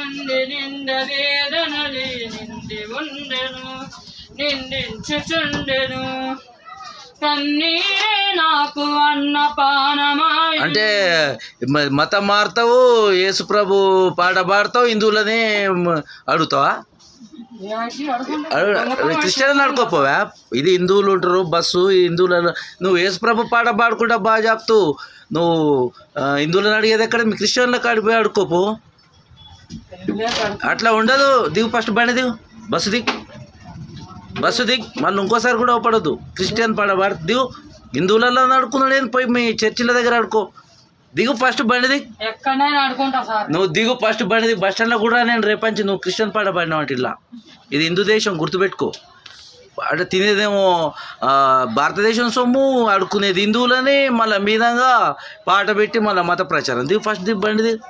మంది నింద వేదనలే నిండి ఉండెను నిందించుచుండెను కన్నీరే నాకు అన్నపానమాయెను. అంటే మతం మారుతావు, యేసు ప్రభు పాట పాడతావు, హిందువులనే అడుగుతావా? క్రిస్టియన్ అడుకోపోవా? ఇది హిందువులు ఉంటారు బస్సు, హిందువులలో నువ్వు యేసు ప్రభు పాట పాడుకుంటా బాగా చెప్తావు, నువ్వు హిందువులను అడిగేది ఎక్కడ? మీ క్రిస్టియన్లకు అడిపోయి అడుకోపో. అట్లా ఉండదు. దిగు, ఫస్ట్ బండి దిగు, బస్సు దిగు మళ్ళీ ఇంకోసారి కూడా పడద్దు. క్రిస్టియన్ పాట పాడు, దిగు. హిందువులలో అడుకున్నాడు ఏం? పోయి మీ చర్చిల దగ్గర అడుకో. దిగు, ఫస్ట్ బండి దిగు. నువ్వు దిగు, ఫస్ట్ బండి దిగు. బస్ స్టాండ్లో కూడా నేను రేపంచి నువ్వు క్రిస్టియన్ పాట పాడినావు అంటే ఇలా. ఇది హిందూ దేశం, గుర్తుపెట్టుకో. అంటే తినేదేమో భారతదేశం సొమ్ము, అడుక్కునేది హిందువులని, మళ్ళీ మీదంగా పాట పెట్టి మళ్ళీ మత ప్రచారం. దిగు, ఫస్ట్ దిగు బండి దిగు.